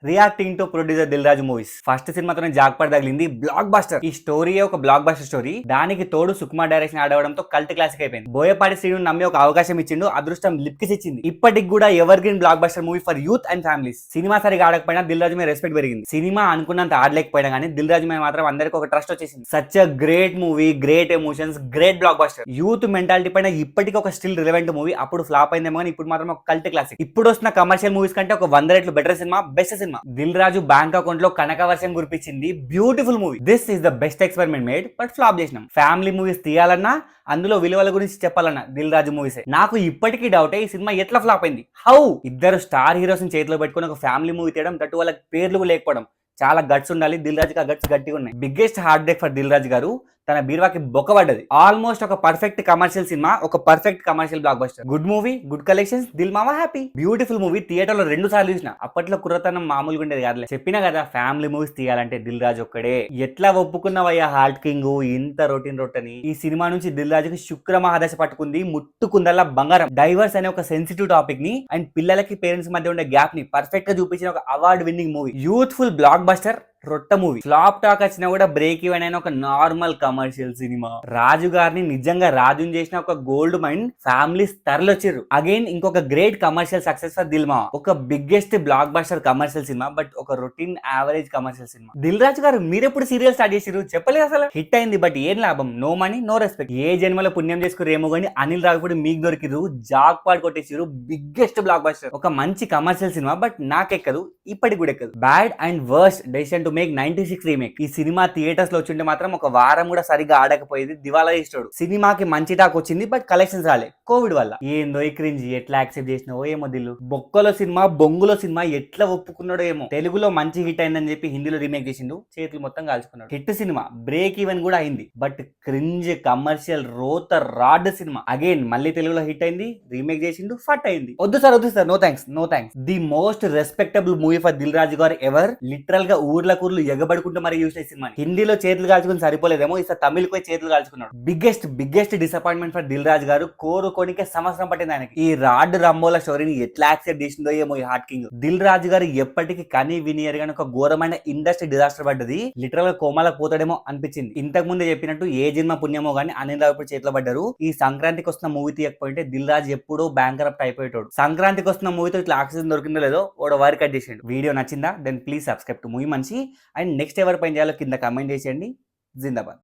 Reacting to producer Dil Raju movies. First సినిమాతోనే jackpot తగిలింది, blockbuster. ఈ స్టోరీ ఒక బ్లాక్ బస్టర్ స్టోరీ. దానికి తోడు సుకుమార్ డైరెక్షన్ ఆడవడంతో కల్ట్ క్లాసిక్ అయిపోయింది. బోయపాటి శ్రీను నమ్మి ఒక అవకాశం ఇచ్చిండు, అదృష్టం లిప్కిస్ ఇచ్చింది. ఇప్పటికి కూడా ever green block buster movie for youth and families. Cinema సరిగా ఆడకపోయినా దిల్ రాజు మీద రెస్పెక్ట్ పెరిగింది. సినిమా అనుకున్నంత ఆడలేకపోయినా కానీ దిల్ రాజు మీద మాత్రం అందరికి ఒక ట్రస్ట్ వచ్చేసింది. Such a great movie, great emotions, great block buster. Youth mentality పైన ఇప్పటికీ ఒక స్టిల్ రిలవెంట్ మూవీ. అప్పుడు ఫ్లాప్ అయిందేమో కానీ ఇప్పుడు మాత్రం ఒక కల్ట్ క్లాసిక్. ఇప్పుడు వస్తున్న కమర్షియల్ మూవీస్ కంటే ఒక 100 రెట్లు better cinema, best cinema. Dil Raju bank account లో కనక వర్షం కురిపించింది. Beautiful movie. This is the best experiment made, but flop చేసినాం. ఫ్యామిలీ మూవీస్ తీయాలన్నా, అందులో విలువల గురించి చెప్పాలన్నా దిల్ రాజు మూవీసే. నాకు ఇప్పటికీ డౌటే, ఈ సినిమా ఎట్లా ఫ్లాప్ అయింది. హౌ? ఇద్దరు స్టార్ హీరోస్ ని చేతిలో పెట్టుకుని ఒక ఫ్యామిలీ మూవీ తీయడం, తట్టు వాళ్ళకి పేర్లు లేకపోవడం. చాలా గట్స్ ఉండాలి. దిల్ రాజుకి ఆ గట్స్ గట్టిగా ఉన్నాయి. Biggest heartbreak for Dil Raju garu. తన బీరువాకి బొక్కబడ్డది. ఆల్మోస్ట్ ఒక పర్ఫెక్ట్ కమర్షియల్ సినిమా, ఒక perfect commercial blockbuster. Good movie, good collections, Dil మామా హ్యాపీ. Beautiful movie. థియేటర్ లో 2 సార్లు చూసిన. అప్పట్లో కుర్రతనం మామూలుగా ఉండేది కాదులే. చెప్పినా కదా, ఫ్యామిలీ మూవీస్ తీయాలంటే దిల్ రాజు ఒక్కడే. ఎట్లా ఒప్పుకున్నవయ్యా హార్ట్ కింగ్, ఇంత రొటీన్ రొట్టని. ఈ సినిమా నుంచి దిల్ రాజుకి శుక్ర మహాదశ పట్టుకుంది. ముట్టుకుందల్లా బంగారం. డైవర్స్ అనే ఒక సెన్సిటివ్ టాపిక్ ని అండ్ పిల్లలకి పేరెంట్స్ మధ్య ఉండే గ్యాప్ ని పర్ఫెక్ట్ గా చూపించిన ఒక award winning movie. Youthful blockbuster, రొట్ట మూవీ. ఫ్లాప్ టాక్ వచ్చినా కూడా బ్రేక్ ఈవెన్ అయిన ఒక నార్మల్ కమర్షియల్ సినిమా. రాజు గారిని నిజంగా రాజుని చేసిన ఒక గోల్డ్ మైండ్ ఫ్యామిలీస్ తరలొచ్చారు. అగైన్ ఇంకొక great commercial success for Dil మావా. ఒక biggest blockbuster commercial cinema, but ఒక routine average commercial cinema. Dil Raju garu మీరెప్పుడు సీరియల్ స్టార్ట్ చేసిరు చెప్పలేదు అసలు. హిట్ అయింది, బట్ ఏం లాభం? No money, no respect. ఏ జన్మలో పుణ్యం చేసుకురేమో కానీ అనిల్ రావిపూడి మీకు దొరికిరు, జాక్ పాడ్ కొట్టేసిరు. Biggest blockbuster. ఒక మంచి కమర్షియల్ సినిమా, బట్ నాకెక్కదు, ఇప్పటికి కూడా ఎక్కదు. Bad and worst decision to make 96 remake. ఈ సినిమా థియేటర్స్ లో వచ్చింటే మాత్రం ఒక వారం కూడా సరిగా ఆడకపోయేది. దివాలా ఇస్తాడు. సినిమాకి మంచి టాక్ వచ్చింది, బట్ కలెక్షన్స్ రాలే కోవిడ్ వల్ల. ఏందో ఈ క్రింజ్ ఎట్లా యాక్సెప్ట్ చేసినావో ఏమో దిల్లు. బొక్కలో సినిమా, బొంగులో సినిమా ఎట్లా ఒప్పుకున్నాడో ఏమో. తెలుగులో మంచి హిట్ అయిందని చెప్పి హిందీలో రీమేక్ చేసిండు, చేతులు మొత్తం కాల్చుకున్నాడు. హిట్ సినిమా, బ్రేక్ ఈవెన్ కూడా అయింది, బట్ క్రింజ్ కమర్షియల్ రోత రాడ్ సినిమా. అగైన్ మళ్ళీ తెలుగులో హిట్ అయింది, రీమేక్ చేసిండు, ఫట్ అయింది. వద్దు sir, no thanks, no thanks. The most respectable movie for Dil Raju garu ever. Literal గా ఊర్ల కూర్లు ఎగబడుకుంటూ మరి యూస్ చేసిన సినిమా. హిందీలో చేతులు కాల్చుకుని సరిపోలేదేమో, ఈసారి తమిళ్ పోయి చేతులు కాల్చుకున్నాడు. Biggest disappointment for Dil Raju గారు. కోరుకోనికే సంవత్సరం పట్టింది ఆయనకి. ఈ రాడ్ రంబోల స్టోరీని ఎట్లా యాక్సెప్ట్ చేసిందో ఏమో ఈ హార్ట్ కింగ్. దిల్ రాజు గారు ఎప్పటికీ కనీ వినియర్ గాని ఒక ఘోరమైన ఇండస్ట్రీ డిజాస్టర్ పడ్డది. లిటరల్ గా కోమాలకు పోతాడేమో అనిపించింది. ఇంతకు ముందే చెప్పినట్టు ఏ జన్మ పుణ్యమో గానీ అనిల్ రావిపూడి చేతిలో పడ్డారు. ఈ సంక్రాంతికి వస్తున్న మూవీ తీయకపోయింటే దిల్ రాజు ఎప్పుడో బ్యాంకరప్ట్ అయిపోయేటోడు. సంక్రాంతికి వస్తున్న మూవీతో ఇట్లా ఆక్సిజన్ దొరికిందో లేదో ఓడ వారి కట్ చేసిండు. వీడియో నచ్చిందా? Then please subscribe to movie Manchi. And next ఎవరి పైన చేయాలో కింద కామెంట్ చేసేయండి. జిందాబాద్.